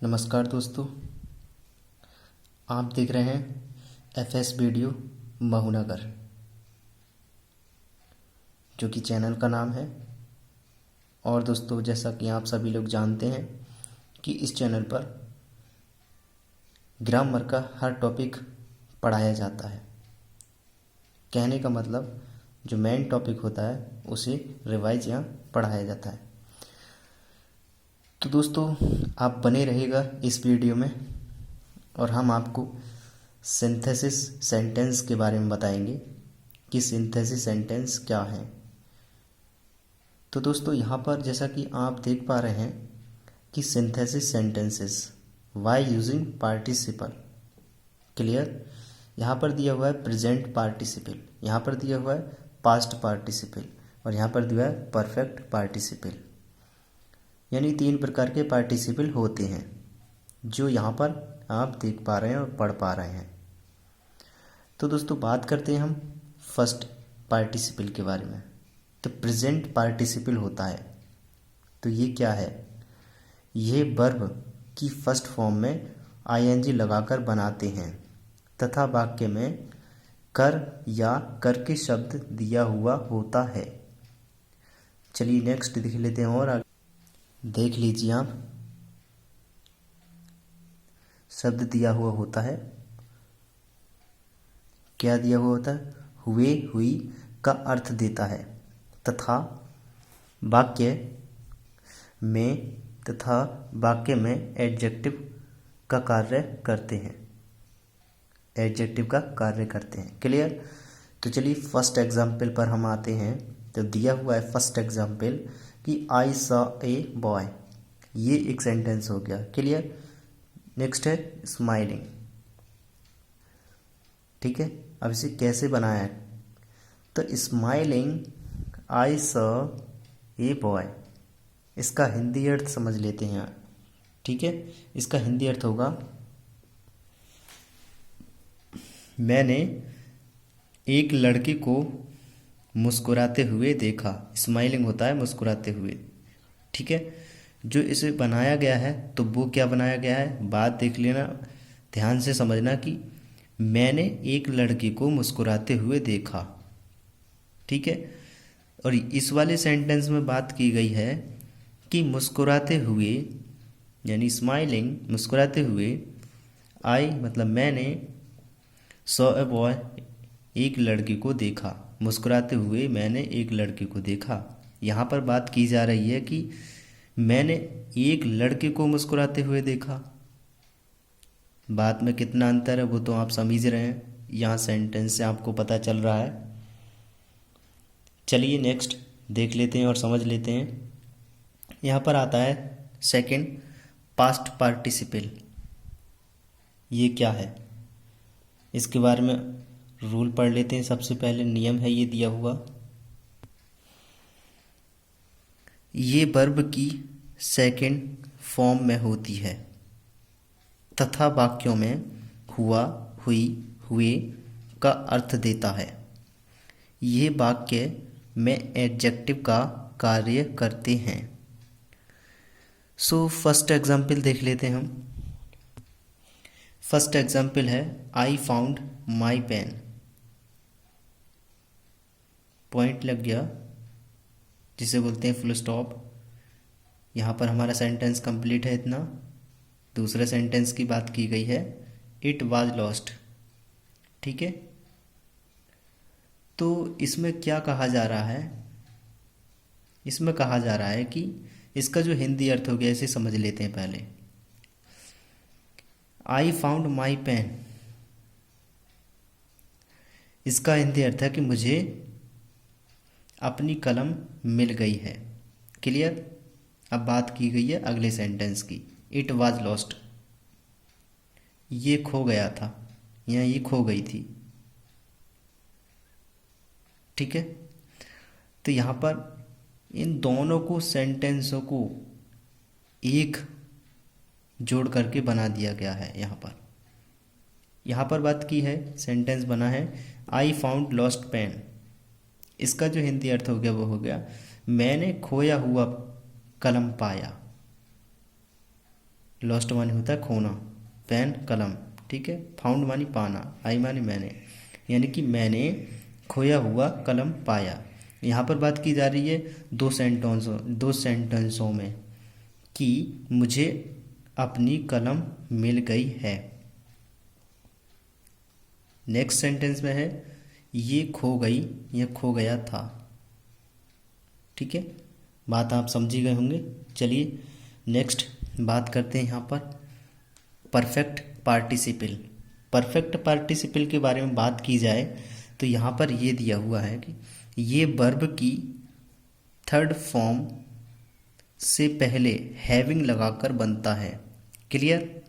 नमस्कार दोस्तों, आप देख रहे हैं एफएस वीडियो महुनगर, जो कि चैनल का नाम है। और दोस्तों, जैसा कि आप सभी लोग जानते हैं कि इस चैनल पर ग्रामर का हर टॉपिक पढ़ाया जाता है। कहने का मतलब जो मेन टॉपिक होता है उसे रिवाइज या पढ़ाया जाता है। तो दोस्तों, आप बने रहिएगा इस वीडियो में और हम आपको सिंथेसिस सेंटेंस के बारे में बताएंगे कि सिंथेसिस सेंटेंस क्या है। तो दोस्तों, यहाँ पर जैसा कि आप देख पा रहे हैं कि synthesis sentences by using participle. Clear? यहाँ पर दिया हुआ है प्रेजेंट पार्टिसिपल, यहाँ पर दिया हुआ है पास्ट पार्टिसिपल और यहाँ पर दिया है परफेक्ट पार्टिसिपल। यानी 3 प्रकार के पार्टिसिपल होते हैं जो यहाँ पर आप देख पा रहे हैं और पढ़ पा रहे हैं। तो दोस्तों, बात करते हैं हम फर्स्ट पार्टिसिपल के बारे में। तो प्रेजेंट पार्टिसिपल होता है। तो ये क्या है? ये वर्ब की फर्स्ट फॉर्म में आईएनजी लगाकर बनाते हैं तथा वाक्य में कर या कर के शब्द दिया हुआ होता है। चलिए नेक्स्ट देख लेते हैं और देख लीजिए आप, शब्द दिया हुआ होता है। क्या दिया हुआ होता है? हुए, हुई का अर्थ देता है तथा वाक्य में एडजेक्टिव का कार्य करते हैं। एडजेक्टिव का कार्य करते हैं। क्लियर? तो चलिए फर्स्ट एग्जाम्पल पर हम आते हैं। तो दिया हुआ है फर्स्ट एग्जाम्पल कि आई सॉ ए बॉय। ये एक सेंटेंस हो गया। क्लियर? नेक्स्ट है स्माइलिंग। ठीक है, अब इसे कैसे बनाया है? तो smiling I saw a boy, इसका हिंदी अर्थ समझ लेते हैं। ठीक है, इसका हिंदी अर्थ होगा मैंने एक लड़के को मुस्कुराते हुए देखा। स्माइलिंग होता है मुस्कुराते हुए। ठीक है, जो इसे बनाया गया है तो वो क्या बनाया गया है? बात देख लेना, ध्यान से समझना कि मैंने एक लड़के को मुस्कुराते हुए देखा। ठीक है, और इस वाले सेंटेंस में बात की गई है कि मुस्कुराते हुए, यानी स्माइलिंग, मुस्कुराते हुए, आई मतलब मैंने, सॉ अ बॉय एक लड़के को देखा। मुस्कुराते हुए मैंने एक लड़के को देखा। यहाँ पर बात की जा रही है कि मैंने एक लड़के को मुस्कुराते हुए देखा। बात में कितना अंतर है वो तो आप समझ रहे हैं, यहाँ सेंटेंस से आपको पता चल रहा है। चलिए नेक्स्ट देख लेते हैं और समझ लेते हैं। यहाँ पर आता है सेकंड पास्ट पार्टिसिपल। ये क्या है? इसके बारे में रूल पढ़ लेते हैं। सबसे पहले नियम है ये दिया हुआ, ये वर्ब की सेकंड फॉर्म में होती है तथा वाक्यों में हुआ, हुई, हुए का अर्थ देता है। ये वाक्य में एडजेक्टिव का कार्य करते हैं। सो फर्स्ट एग्जाम्पल देख लेते हैं हम। फर्स्ट एग्जाम्पल है I found my pen. Point लग गया, जिसे बोलते हैं फुल स्टॉप। यहाँ पर हमारा सेंटेंस कंप्लीट है इतना। दूसरे सेंटेंस की बात की गई है, इट वाज लॉस्ट। ठीक है, तो इसमें क्या कहा जा रहा है? इसमें कहा जा रहा है कि इसका जो हिंदी अर्थ हो गया, इसे समझ लेते हैं पहले। आई फाउंड माई पेन, इसका हिंदी अर्थ है कि मुझे अपनी कलम मिल गई है। क्लियर? अब बात की गई है अगले सेंटेंस की, इट वाज लॉस्ट। ये खो गया था या ये खो गई थी। ठीक है, तो यहाँ पर इन दोनों को, सेंटेंसों को एक जोड़ करके बना दिया गया है। यहाँ पर बात की है, सेंटेंस बना है आई फाउंड लॉस्ट पेन। इसका जो हिंदी अर्थ हो गया वो हो गया मैंने खोया हुआ कलम पाया। लॉस्ट मानी होता है खोना, पेन कलम, ठीक है। फाउंड मानी पाना, आई मानी मैंने, यानी कि मैंने खोया हुआ कलम पाया। यहाँ पर बात की जा रही है दो सेंटेंसों में कि मुझे अपनी कलम मिल गई है। नेक्स्ट सेंटेंस में है ये खो गई या खो गया था, ठीक है। बात आप समझी गए होंगे। चलिए नेक्स्ट बात करते हैं यहाँ पर परफेक्ट पार्टिसिपल। परफेक्ट पार्टिसिपल के बारे में बात की जाए तो यहाँ पर ये दिया हुआ है कि ये वर्ब की थर्ड फॉर्म से पहले हैविंग लगाकर बनता है। क्लियर?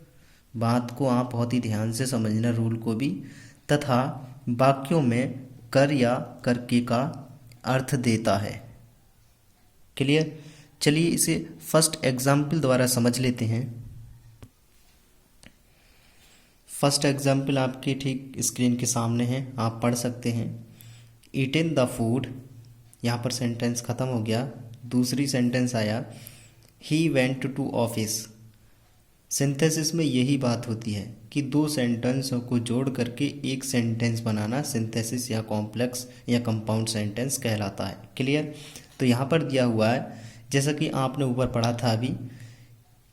बात को आप बहुत ही ध्यान से समझना, रूल को भी, तथा वाक्यों में कर या करके का अर्थ देता है। क्लियर? चलिए इसे फर्स्ट एग्जाम्पल द्वारा समझ लेते हैं। फर्स्ट एग्जाम्पल आपके ठीक स्क्रीन के सामने है, आप पढ़ सकते हैं। ईटिन द फूड, यहाँ पर सेंटेंस खत्म हो गया। दूसरी सेंटेंस आया he went to office. Synthesis में यही बात होती है कि दो सेंटेंसों को जोड़ करके एक सेंटेंस बनाना सिंथेसिस या कॉम्प्लेक्स या कंपाउंड सेंटेंस कहलाता है। क्लियर? तो यहाँ पर दिया हुआ है, जैसा कि आपने ऊपर पढ़ा था अभी,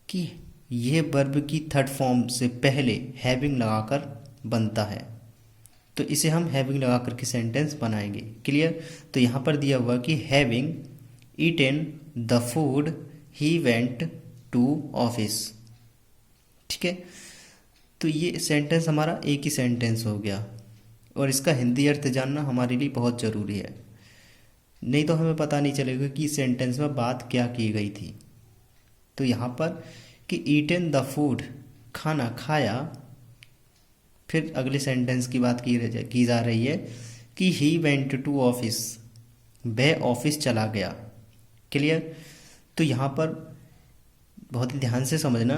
कि यह वर्ब की थर्ड फॉर्म से पहले हैविंग लगाकर बनता है, तो इसे हम हैविंग लगा करके सेंटेंस बनाएंगे। क्लियर? तो यहाँ पर दिया हुआ कि having eaten the food he went to office, ठीक है। तो ये सेंटेंस हमारा एक ही सेंटेंस हो गया, और इसका हिंदी अर्थ जानना हमारे लिए बहुत ज़रूरी है, नहीं तो हमें पता नहीं चलेगा कि सेंटेंस में बात क्या की गई थी। तो यहाँ पर कि ईटन द फूड, खाना खाया, फिर अगले सेंटेंस की बात की जा रही है कि ही वेंट टू ऑफिस, वह ऑफिस चला गया। क्लियर? तो यहाँ पर बहुत ही ध्यान से समझना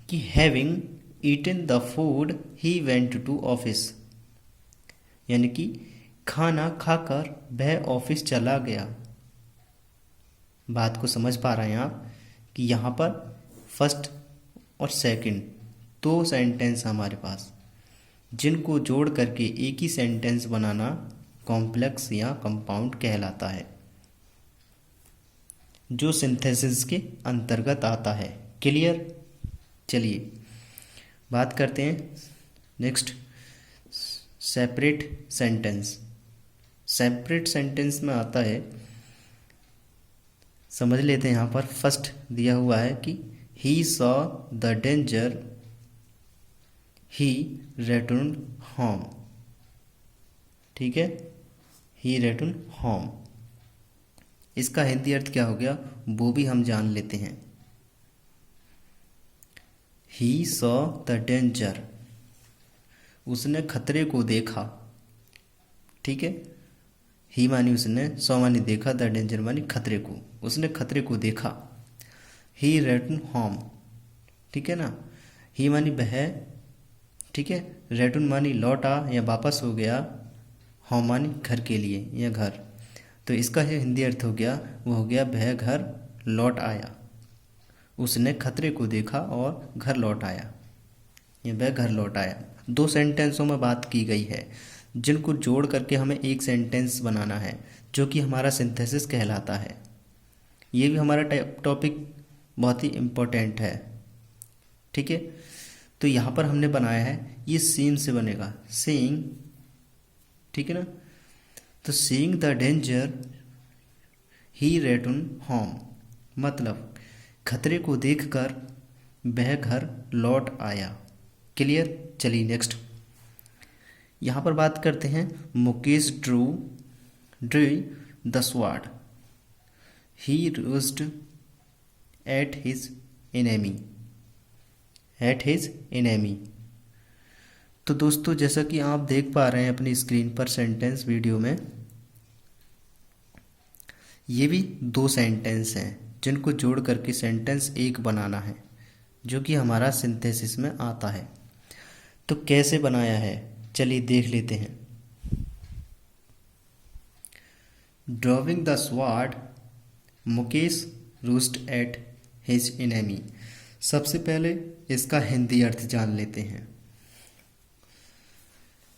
कि having eaten the food he went to office, यानी कि खाना खाकर वह ऑफिस चला गया। बात को समझ पा रहे हैं आप कि यहाँ पर फर्स्ट और सेकंड दो सेंटेंस हमारे पास, जिनको जोड़ करके एक ही सेंटेंस बनाना कॉम्प्लेक्स या कंपाउंड कहलाता है, जो सिंथेसिस के अंतर्गत आता है। क्लियर? चलिए बात करते हैं next separate sentence. Separate sentence में आता है, समझ लेते हैं। यहाँ पर फर्स्ट दिया हुआ है कि he saw the danger he return home, ठीक है। ही रिटर्न होम, इसका हिंदी अर्थ क्या हो गया वो भी हम जान लेते हैं। ही सॉ द डेंजर, उसने खतरे को देखा, ठीक है। ही मानी उसने, सॉ मानी देखा, द डेंजर मानी खतरे को, उसने खतरे को देखा। ही रिटर्न होम, ठीक है ना। ही मानी वह, ठीक है। रिटर्न मानी लौटा या वापस हो गया, होम मानी घर के लिए या घर। तो इसका हिंदी अर्थ हो गया, वो हो गया वह घर लौट आया, उसने खतरे को देखा और घर लौट आया, या वह घर लौट आया। दो सेंटेंसों में बात की गई है, जिनको जोड़ करके हमें एक सेंटेंस बनाना है, जो कि हमारा सिंथेसिस कहलाता है। ये भी हमारा टॉपिक बहुत ही इम्पोर्टेंट है, ठीक है। तो यहाँ पर हमने बनाया है, ये सीइंग से बनेगा, सीइंग, ठीक है ना। तो seeing the danger he return home, मतलब खतरे को देखकर वह घर लौट आया। क्लियर? चलिए नेक्स्ट यहाँ पर बात करते हैं। Mukesh drew the sword he rushed at his enemy. तो दोस्तों, जैसा कि आप देख पा रहे हैं अपनी स्क्रीन पर सेंटेंस वीडियो में, ये भी दो सेंटेंस हैं जिनको जोड़ करके सेंटेंस एक बनाना है, जो कि हमारा सिंथेसिस में आता है। तो कैसे बनाया है, चलिए देख लेते हैं। Drawing the sword Mukesh rushed at his enemy. सबसे पहले इसका हिंदी अर्थ जान लेते हैं।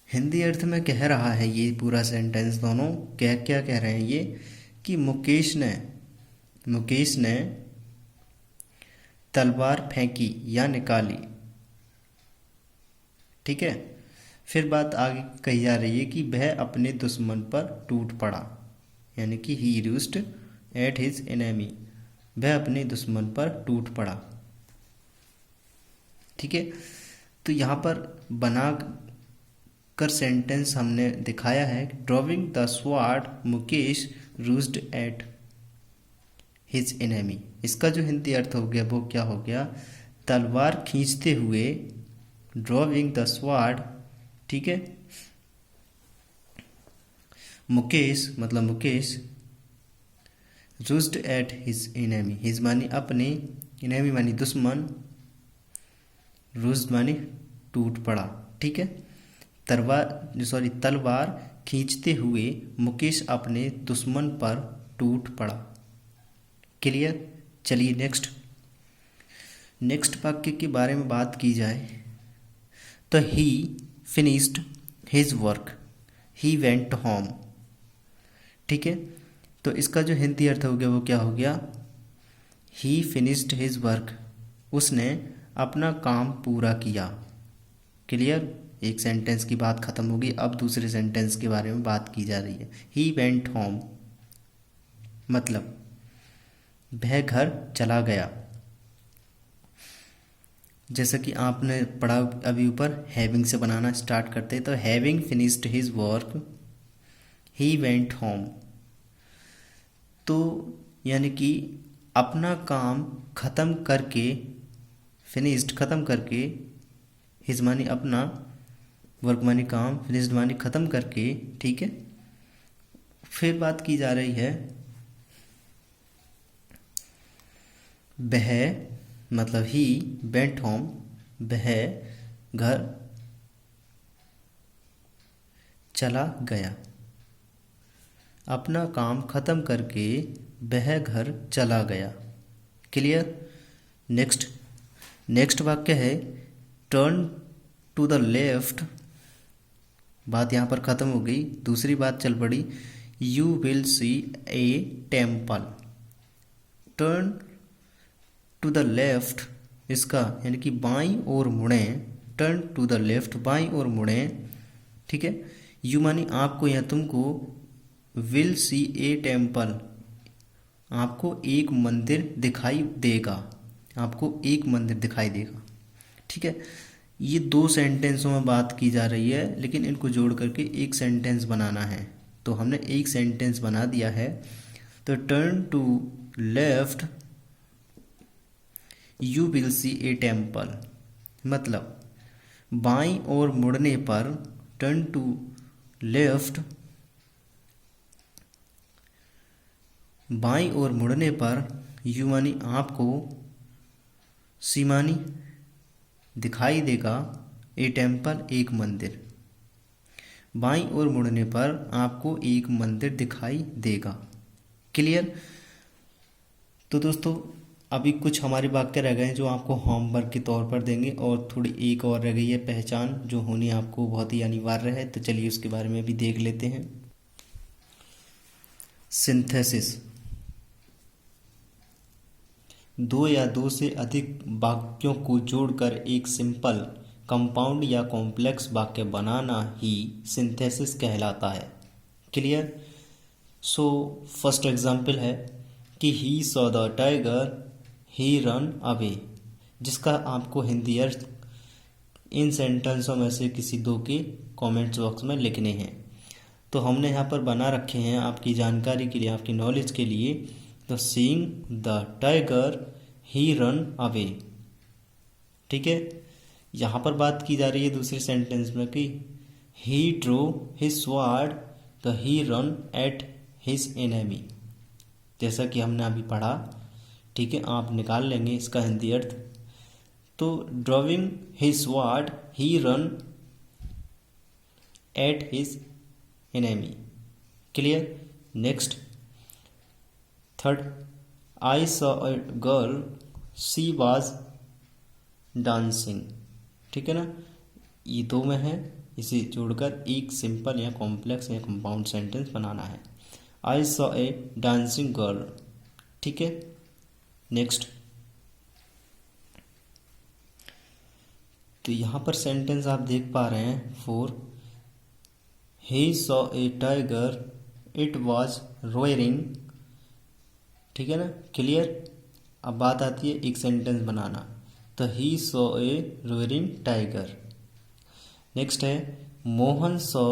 हिंदी अर्थ में कह रहा है ये पूरा सेंटेंस, दोनों क्या क्या कह रहे हैं ये, कि मुकेश ने तलवार फेंकी या निकाली। ठीक है, फिर बात आगे कही जा रही है कि वह अपने दुश्मन पर टूट पड़ा, यानी कि ही रूस्ड एट हिज एनेमी, वह अपने दुश्मन पर टूट पड़ा। ठीक है, तो यहाँ पर बना कर सेंटेंस हमने दिखाया है, drawing the sword Mukesh rushed at his enemy. इसका जो हिंदी अर्थ हो गया वो क्या हो गया, तलवार खींचते हुए, ड्रॉविंग द स्वॉर्ड, ठीक है, मुकेश मतलब Mukesh, rushed at his enemy, his मानी अपने, एनेमी मानी दुश्मन, रूस्ड मानी टूट पड़ा। ठीक है, तलवार खींचते हुए मुकेश अपने दुश्मन पर टूट पड़ा। क्लियर। चलिए नेक्स्ट वाक्य के बारे में बात की जाए तो ही finished his work, he went home. ठीक है, तो इसका जो हिंदी अर्थ हो गया वो क्या हो गया, ही फिनिश्ड हिज वर्क, उसने अपना काम पूरा किया। क्लियर, एक सेंटेंस की बात खत्म होगी, अब दूसरे सेंटेंस के बारे में बात की जा रही है। ही वेंट होम मतलब वह घर चला गया। जैसा कि आपने पढ़ा अभी ऊपर, हैविंग से बनाना स्टार्ट करते, तो having finished his work he went home, तो यानी कि अपना काम खत्म करके, फिनिश्ड खत्म करके, हिज मानी अपना, वर्क मानी काम, फिनिश्ड मानी खत्म करके। ठीक है, फिर बात की जा रही है वह मतलब ही वेंट होम, वह घर चला गया, अपना काम खत्म करके वह घर चला गया। क्लियर। नेक्स्ट वाक्य है टर्न टू द लेफ्ट, बात यहाँ पर ख़त्म हो गई, दूसरी बात चल पड़ी, you will see a temple. Turn to the left, इसका यानी कि बाईं ओर मुड़ें, टर्न टू द लेफ्ट बाईं ओर मुड़ें। ठीक है, यू मानी आपको या तुमको, विल सी ए टेम्पल, आपको एक मंदिर दिखाई देगा, आपको एक मंदिर दिखाई देगा। ठीक है, ये दो सेंटेंसों में बात की जा रही है, लेकिन इनको जोड़ करके एक सेंटेंस बनाना है, तो हमने एक सेंटेंस बना दिया है। तो turn to left you will see a temple, मतलब बाईं ओर मुड़ने पर, टर्न टू लेफ्ट बाईं ओर मुड़ने पर, यू मानी आपको, सी मानी दिखाई देगा, ए टेम्पल एक मंदिर, बाईं ओर मुड़ने पर आपको एक मंदिर दिखाई देगा। क्लियर। तो दोस्तों अभी कुछ हमारे वाक्य रह गए हैं जो आपको होमवर्क के तौर पर देंगे, और थोड़ी एक और रह गई है पहचान, जो होनी आपको बहुत ही अनिवार्य है, तो चलिए उसके बारे में भी देख लेते हैं। सिंथेसिस, दो या दो से अधिक वाक्यों को जोड़कर एक सिंपल, कंपाउंड या कॉम्प्लेक्स वाक्य बनाना ही सिंथेसिस कहलाता है। क्लियर। सो फर्स्ट एग्जाम्पल है कि he saw the tiger he run away, जिसका आपको हिंदी अर्थ इन सेंटेंसों में से किसी दो के कमेंट्स बॉक्स में लिखने हैं। तो हमने यहाँ पर बना रखे हैं आपकी जानकारी के लिए, आपकी नॉलेज के लिए, तो seeing the tiger he run away. ठीक है, यहाँ पर बात की जा रही है दूसरे सेंटेंस में कि he drew his sword the he ran at his enemy, जैसा कि हमने अभी पढ़ा। ठीक है, आप निकाल लेंगे इसका हिंदी अर्थ। तो drawing his sword he ran at his enemy. Clear. Next third, I saw a girl, she was dancing. ठीक है ना, ये दो में है, इसे जोड़कर एक सिंपल या कॉम्प्लेक्स या कंपाउंड सेंटेंस बनाना है। I saw a dancing girl. ठीक है, नेक्स्ट। तो यहाँ पर सेंटेंस आप देख पा रहे हैं 4, he saw a tiger it was roaring. ठीक है ना, क्लियर। अब बात आती है एक सेंटेंस बनाना, तो he saw a roaring tiger. Next है Mohan saw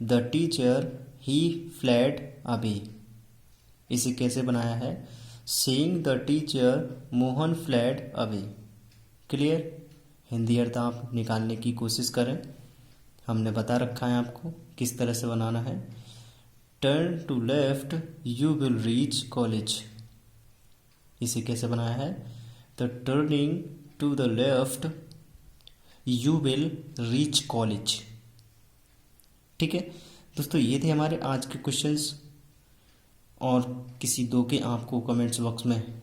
the teacher he fled away. इसे कैसे बनाया है, seeing the teacher Mohan fled away. Clear. Hindi अर्थ आप निकालने की कोशिश करें, हमने बता रखा है आपको किस तरह से बनाना है। Turn to left you will reach college. इसे कैसे बनाया है, तो turning to the left you will reach college. ठीक है दोस्तों, ये थे हमारे आज के क्वेश्चंस। और किसी दो के आपको कमेंट्स बॉक्स में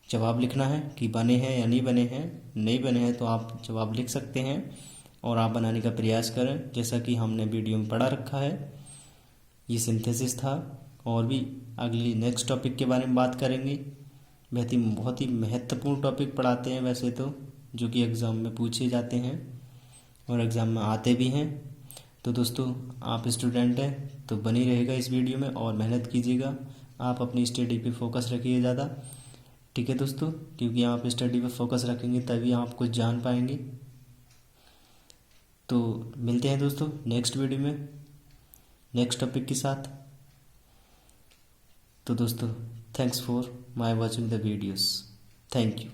जवाब लिखना है कि बने हैं या नहीं बने हैं। नहीं बने हैं तो आप जवाब लिख सकते हैं और आप बनाने का प्रयास करें, जैसा कि हमने वीडियो में पढ़ा रखा है। ये सिंथेसिस था, और भी अगली नेक्स्ट टॉपिक के बारे में बात करेंगे। बहुत ही महत्वपूर्ण टॉपिक पढ़ाते हैं वैसे तो, जो कि एग्ज़ाम में पूछे जाते हैं और एग्ज़ाम में आते भी हैं। तो दोस्तों, आप स्टूडेंट हैं तो बनी रहेगा इस वीडियो में और मेहनत कीजिएगा। आप अपनी स्टडी पे फोकस रखिए ज़्यादा। ठीक है दोस्तों, क्योंकि आप स्टडी पे फोकस रखेंगे तभी आप कुछ जान पाएंगे। तो मिलते हैं दोस्तों नेक्स्ट वीडियो में नेक्स्ट टॉपिक के साथ। तो दोस्तों, thanks for my watching the videos. Thank you.